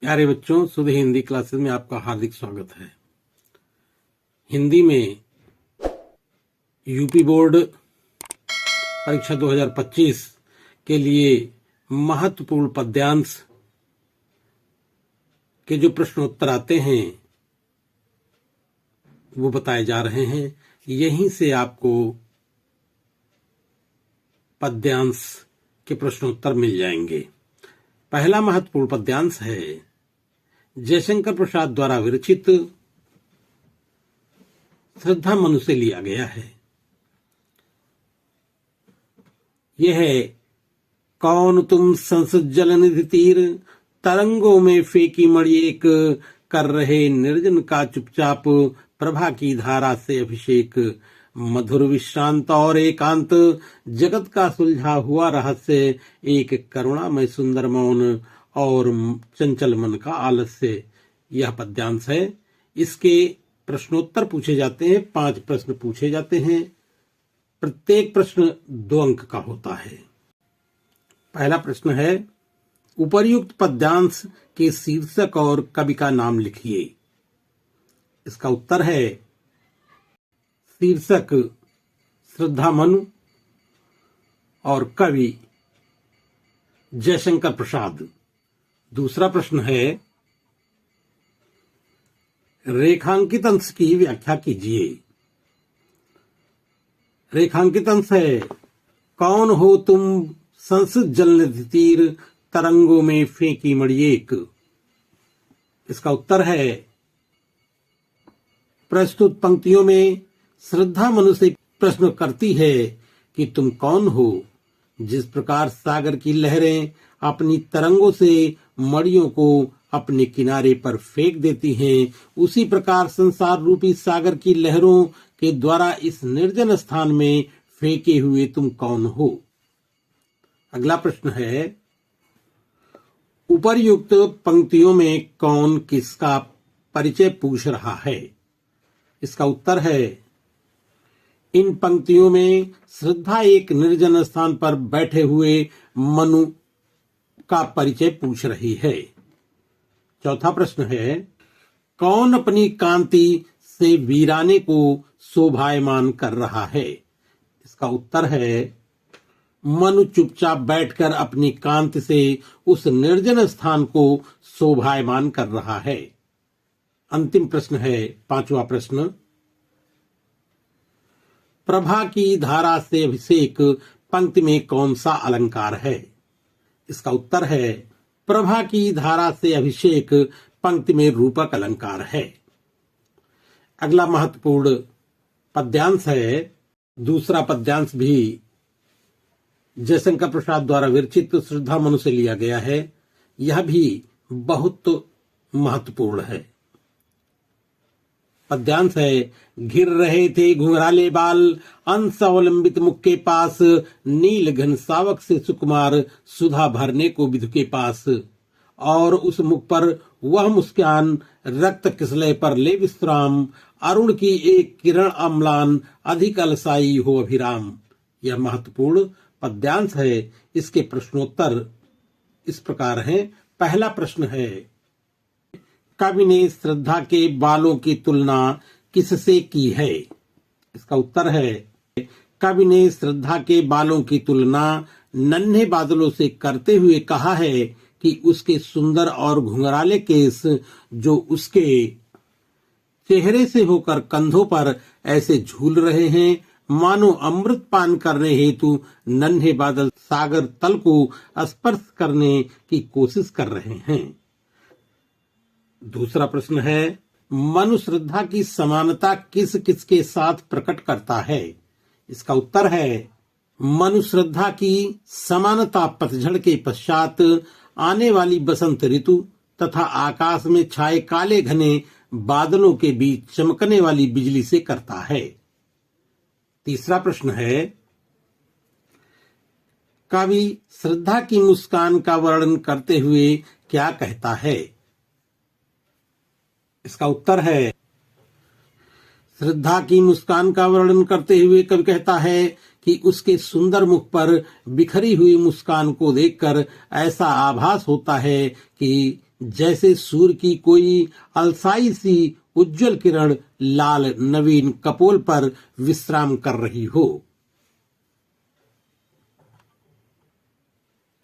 प्यारे बच्चों, सुबह हिंदी क्लासेस में आपका हार्दिक स्वागत है। हिंदी में यूपी बोर्ड परीक्षा 2025 के लिए महत्वपूर्ण पद्यांश के जो प्रश्नोत्तर आते हैं वो बताए जा रहे हैं। यहीं से आपको पद्यांश के प्रश्नोत्तर मिल जाएंगे। पहला महत्वपूर्ण पद्यांश है जयशंकर प्रसाद द्वारा विरचित श्रद्धा मनु से लिया गया है। यह है, कौन तुम संसद जल निधि तीर, तरंगों में फेंकी मणि एक, कर रहे निर्जन का चुपचाप, प्रभा की धारा से अभिषेक, मधुर विश्रांत और एकांत, जगत का सुलझा हुआ रहस्य, एक करुणामय सुंदर मौन और चंचल मन का आलस्य। यह पद्यांश है। इसके प्रश्नोत्तर पूछे जाते हैं। 5 प्रश्न पूछे जाते हैं। प्रत्येक प्रश्न 2 अंक का होता है। पहला प्रश्न है, उपर्युक्त पद्यांश के शीर्षक और कवि का नाम लिखिए। इसका उत्तर है, शीर्षक श्रद्धा मनु और कवि जयशंकर प्रसाद। दूसरा प्रश्न है, रेखांकित अंश की व्याख्या कीजिए। रेखांकित अंश है, कौन हो तुम संसद जल निधि तीर, तरंगों में फेंकी मणि एक। इसका उत्तर है, प्रस्तुत पंक्तियों में श्रद्धा मनु से प्रश्न करती है कि तुम कौन हो। जिस प्रकार सागर की लहरें अपनी तरंगों से मड़ियों को अपने किनारे पर फेंक देती हैं, उसी प्रकार संसार रूपी सागर की लहरों के द्वारा इस निर्जन स्थान में फेंके हुए तुम कौन हो। अगला प्रश्न है, उपर्युक्त पंक्तियों में कौन किसका परिचय पूछ रहा है। इसका उत्तर है, इन पंक्तियों में श्रद्धा एक निर्जन स्थान पर बैठे हुए मनु का परिचय पूछ रही है। चौथा प्रश्न है, कौन अपनी कांति से वीराने को शोभायमान कर रहा है। इसका उत्तर है, मनु चुपचाप बैठकर अपनी कांति से उस निर्जन स्थान को शोभायमान कर रहा है। अंतिम प्रश्न है, 5वां प्रश्न, प्रभा की धारा से अभिषेक पंक्ति में कौन सा अलंकार है। इसका उत्तर है, प्रभा की धारा से अभिषेक पंक्ति में रूपक अलंकार है। अगला महत्वपूर्ण पद्यांश है, दूसरा पद्यांश भी जयशंकर प्रसाद द्वारा विरचित श्रद्धा मनु से लिया गया है। यह भी बहुत महत्वपूर्ण है। पद्यांश है, घिर रहे थे घुंघराले बाल, अंश अवलंबित मुख के पास, नील घन सावक से सुकुमार, सुधा भरने को विधु के पास, और उस मुख पर वह मुस्कान, रक्त किसलय पर ले विश्राम, अरुण की एक किरण अम्लान, अधिक अलसाई हो अभिराम। यह महत्वपूर्ण पद्यांश है। इसके प्रश्नोत्तर इस प्रकार हैं। पहला प्रश्न है, कवि ने श्रद्धा के बालों की तुलना किससे की है। इसका उत्तर है, कवि ने श्रद्धा के बालों की तुलना नन्हे बादलों से करते हुए कहा है कि उसके सुंदर और घुंघराले केस जो उसके चेहरे से होकर कंधों पर ऐसे झूल रहे हैं, मानो अमृत पान करने हेतु नन्हे बादल सागर तल को स्पर्श करने की कोशिश कर रहे हैं। दूसरा प्रश्न है, मनु श्रद्धा की समानता किस किस के साथ प्रकट करता है। इसका उत्तर है, मनु श्रद्धा की समानता पतझड़ के पश्चात आने वाली बसंत ऋतु तथा आकाश में छाए काले घने बादलों के बीच चमकने वाली बिजली से करता है। तीसरा प्रश्न है, कवि श्रद्धा की मुस्कान का वर्णन करते हुए क्या कहता है। इसका उत्तर है, श्रद्धा की मुस्कान का वर्णन करते हुए कवि कहता है कि उसके सुंदर मुख पर बिखरी हुई मुस्कान को देखकर ऐसा आभास होता है कि जैसे सूर्य की कोई अलसाई सी उज्जवल किरण लाल नवीन कपोल पर विश्राम कर रही हो।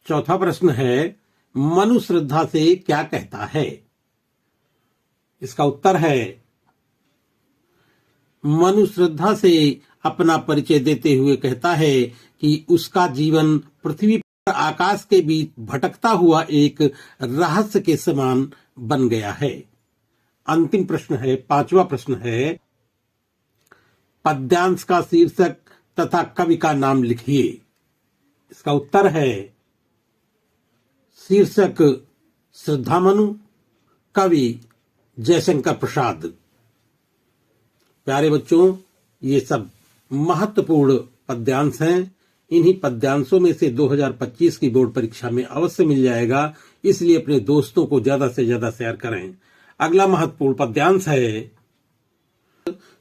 चौथा प्रश्न है, मनु श्रद्धा से क्या कहता है? इसका उत्तर है, मनु श्रद्धा से अपना परिचय देते हुए कहता है कि उसका जीवन पृथ्वी पर आकाश के बीच भटकता हुआ एक रहस्य के समान बन गया है। अंतिम प्रश्न है, पांचवा प्रश्न है, पद्यांश का शीर्षक तथा कवि का नाम लिखिए। इसका उत्तर है, शीर्षक श्रद्धामनु, कवि जयशंकर प्रसाद। प्यारे बच्चों, ये सब महत्वपूर्ण पद्यांश हैं। इन्हीं पद्यांशों में से 2025 की बोर्ड परीक्षा में अवश्य मिल जाएगा, इसलिए अपने दोस्तों को ज्यादा से ज्यादा शेयर करें। अगला महत्वपूर्ण पद्यांश है,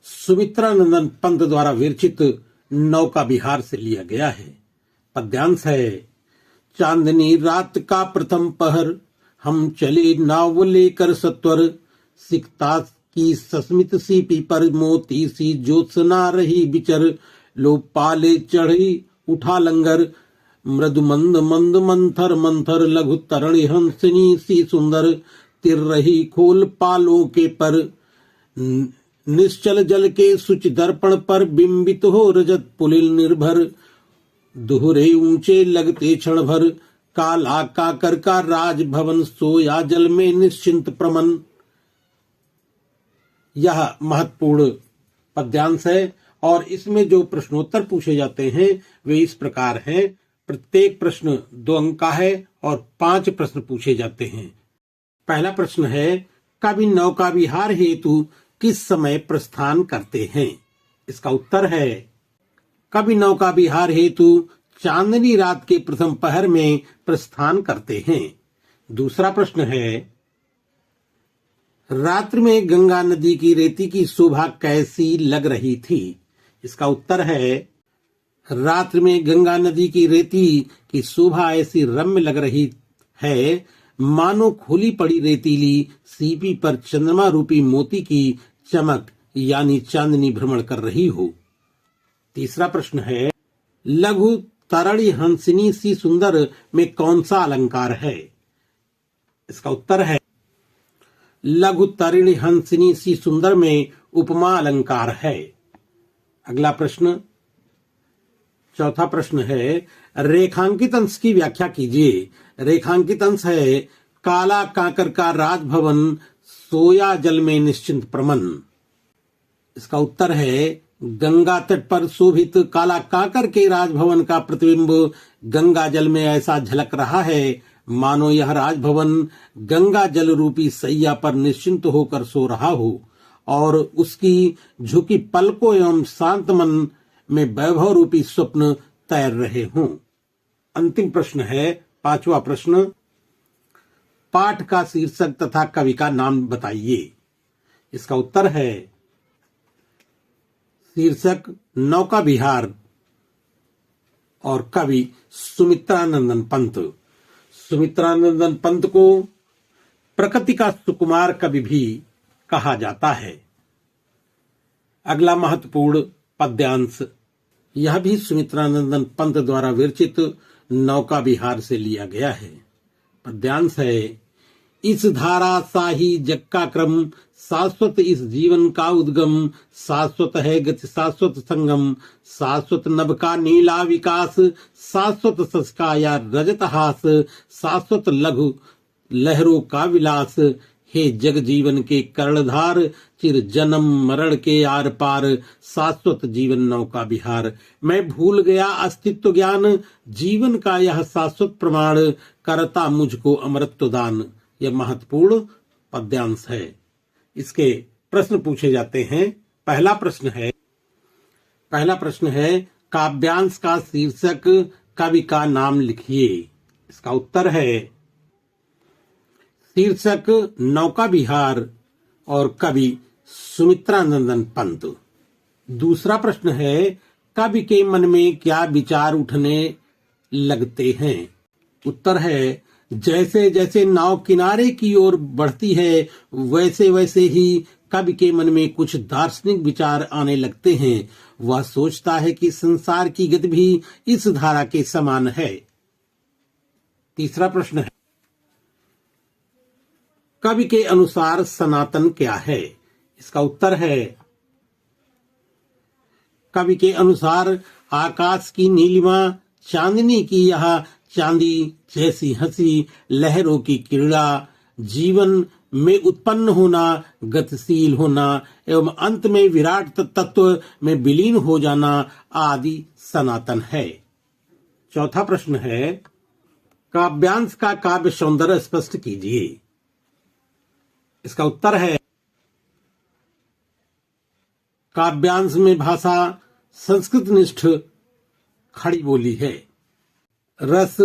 सुमित्रानंदन पंत द्वारा विरचित नौका विहार से लिया गया है। पद्यांश है, चांदनी रात का प्रथम पहर, हम चले नाव लेकर सत्वर, सिकता की सस्मित सी पीपर, मोती सी ज्योत्सना रही बिचर, लो पाले चढ़ी उठा लंगर, मृदु मंद मंद मंथर मंथर, लघु तरणि हंसनी सी सुंदर, तिर रही खोल पालों के पर, निश्चल जल के सुच दर्पण पर, बिंबित हो रजत पुलिल निर्भर, दोहरे ऊंचे लगते क्षण भर, काला काकर का राजभवन, सोया जल में निश्चिंत प्रमन। यह महत्वपूर्ण पद्यांश है और इसमें जो प्रश्नोत्तर पूछे जाते हैं वे इस प्रकार हैं। प्रत्येक प्रश्न 2 अंक का है और 5 प्रश्न पूछे जाते हैं। पहला प्रश्न है, कवि नौका विहार हेतु किस समय प्रस्थान करते हैं? इसका उत्तर है, कवि नौका विहार हेतु चांदनी रात के प्रथम पहर में प्रस्थान करते हैं। दूसरा प्रश्न है, रात्रि में गंगा नदी की रेती की शोभा कैसी लग रही थी? इसका उत्तर है, रात्रि में गंगा नदी की रेती की शोभा ऐसी रम्य लग रही है मानो खुली पड़ी रेतीली सीपी पर चंद्रमा रूपी मोती की चमक यानी चांदनी भ्रमण कर रही हो। तीसरा प्रश्न है, लघु तरणी हंसिनी सी सुंदर में कौन सा अलंकार है? इसका उत्तर है, लघु तरिणी हंसिनी सी सुंदर में उपमा अलंकार है। अगला प्रश्न, चौथा प्रश्न है, रेखांकित अंश की व्याख्या कीजिए। रेखांकित अंश है, काला काकर का राजभवन, सोया जल में निश्चिंत प्रमन। इसका उत्तर है, गंगा तट पर शोभित काला काकर के राजभवन का प्रतिबिंब गंगा जल में ऐसा झलक रहा है मानो यह राजभवन गंगा जल रूपी सैया पर निश्चिंत होकर सो रहा हो और उसकी झुकी पलकों एवं शांत मन में वैभव रूपी स्वप्न तैर रहे हों। अंतिम प्रश्न है, पांचवा प्रश्न, पाठ का शीर्षक तथा कवि का नाम बताइए। इसका उत्तर है, शीर्षक नौका विहार और कवि सुमित्रानंदन पंत। सुमित्रानंदन पंत को प्रकृति का सुकुमार कवि भी कहा जाता है। अगला महत्वपूर्ण पद्यांश, यह भी सुमित्रानंदन पंत द्वारा विरचित नौका विहार से लिया गया है। पद्यांश है, इस धारा शाही जग का क्रम, शाश्वत इस जीवन का उद्गम, शाश्वत है गति शाश्वत संगम, शाश्वत नभ का नीला विकास, शाश्वत सस का या रजत हास, शाश्वत लघु लहरों का विलास, हे जग जीवन के कर्णधार, चिर जन्म मरण के आर पार, शाश्वत जीवन नौका विहार। मैं भूल गया अस्तित्व ज्ञान, जीवन का यह शाश्वत प्रमाण, करता मुझको अमृतत्व दान। यह महत्वपूर्ण पद्यांश है। इसके प्रश्न पूछे जाते हैं। पहला प्रश्न है, काव्यांश का शीर्षक कवि का नाम लिखिए। इसका उत्तर है, शीर्षक नौका विहार और कवि सुमित्रानंदन पंत। दूसरा प्रश्न है, कवि के मन में क्या विचार उठने लगते हैं? उत्तर है, जैसे जैसे नाव किनारे की ओर बढ़ती है वैसे वैसे ही कवि के मन में कुछ दार्शनिक विचार आने लगते हैं। वह सोचता है कि संसार की गति भी इस धारा के समान है। तीसरा प्रश्न है, कवि के अनुसार सनातन क्या है? इसका उत्तर है, कवि के अनुसार आकाश की नीलिमा, चांदनी की यह चांदी जैसी हंसी, लहरों की क्रीड़ा, जीवन में उत्पन्न होना, गतिशील होना एवं अंत में विराट तत्व में विलीन हो जाना आदि सनातन है। चौथा प्रश्न है, काव्यांश का काव्य सौंदर्य स्पष्ट कीजिए। इसका उत्तर है, काव्यांश में भाषा संस्कृत निष्ठ खड़ी बोली है, रस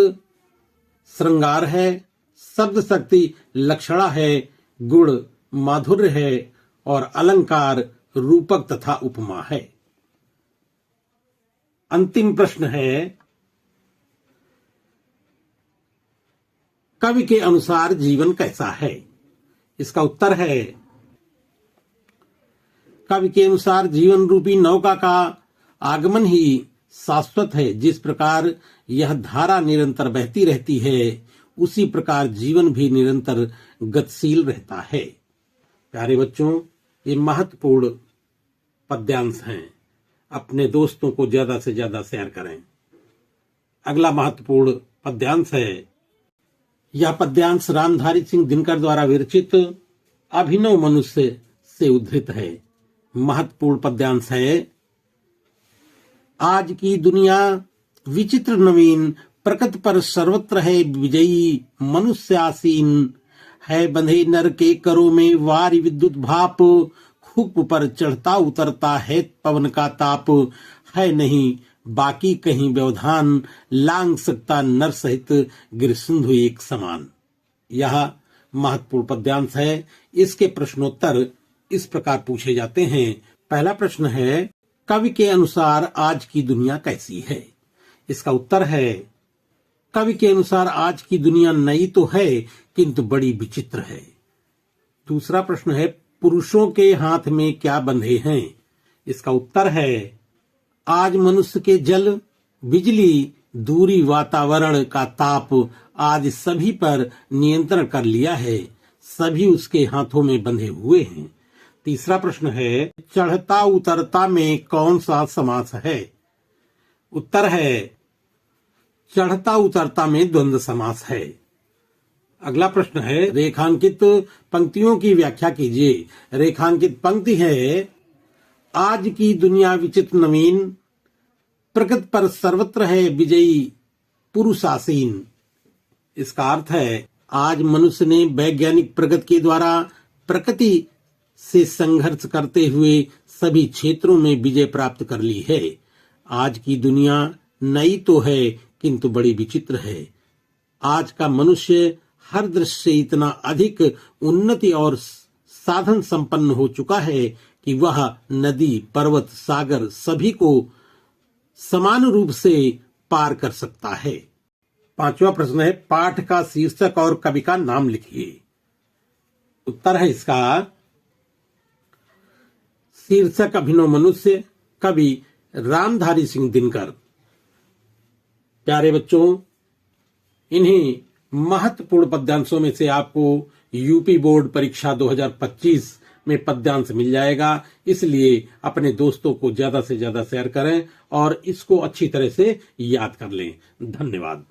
श्रृंगार है, शब्द शक्ति लक्षणा है, गुण माधुर्य है और अलंकार रूपक तथा उपमा है। अंतिम प्रश्न है, कवि के अनुसार जीवन कैसा है? इसका उत्तर है, कवि के अनुसार जीवन रूपी नौका का आगमन ही शाश्वत है। जिस प्रकार यह धारा निरंतर बहती रहती है उसी प्रकार जीवन भी निरंतर गतिशील रहता है। प्यारे बच्चों, ये महत्वपूर्ण पद्यांश हैं, अपने दोस्तों को ज्यादा से ज्यादा शेयर करें। अगला महत्वपूर्ण पद्यांश है, यह पद्यांश रामधारी सिंह दिनकर द्वारा विरचित अभिनव मनुष्य से उद्धृत है। महत्वपूर्ण पद्यांश है, आज की दुनिया विचित्र नवीन, प्रकृति पर सर्वत्र है विजयी, मनुष्य आसीन है बंधे नर के करों में, वारी विद्युत भाप, खुप पर चढ़ता उतरता है पवन का ताप, है नहीं बाकी कहीं व्यवधान, लांग सकता नर सहित गिर सिंधु एक समान। यह महत्वपूर्ण पद्यांश है। इसके प्रश्नोत्तर इस प्रकार पूछे जाते हैं। पहला प्रश्न है, कवि के अनुसार आज की दुनिया कैसी है? इसका उत्तर है, कवि के अनुसार आज की दुनिया नई तो है किंतु बड़ी विचित्र है। दूसरा प्रश्न है, पुरुषों के हाथ में क्या बंधे हैं? इसका उत्तर है, आज मनुष्य के जल, बिजली, दूरी, वातावरण का ताप आज सभी पर नियंत्रण कर लिया है, सभी उसके हाथों में बंधे हुए हैं। तीसरा प्रश्न है, चढ़ता उतरता में कौन सा समास है? उत्तर है, चढ़ता उतरता में द्वंद्व समास है। अगला प्रश्न है, रेखांकित पंक्तियों की व्याख्या कीजिए। रेखांकित पंक्ति है, आज की दुनिया विचित्र नवीन, प्रकृति पर सर्वत्र है विजयी, पुरुषासीन। इसका अर्थ है, आज मनुष्य ने वैज्ञानिक प्रगति के द्वारा प्रकृति से संघर्ष करते हुए सभी क्षेत्रों में विजय प्राप्त कर ली है। आज की दुनिया नई तो है किंतु बड़ी विचित्र है। आज का मनुष्य हर दृष्टि से इतना अधिक उन्नति और साधन संपन्न हो चुका है कि वह नदी, पर्वत, सागर सभी को समान रूप से पार कर सकता है। पांचवा प्रश्न है, पाठ का शीर्षक और कवि का नाम लिखिए। उत्तर है इसका, शीर्षक अभिनव मनुष्य, कवि रामधारी सिंह दिनकर। प्यारे बच्चों, इन्हीं महत्वपूर्ण पद्यांशों में से आपको यूपी बोर्ड परीक्षा 2025 में पद्यांश मिल जाएगा। इसलिए अपने दोस्तों को ज्यादा से ज्यादा शेयर करें और इसको अच्छी तरह से याद कर लें। धन्यवाद।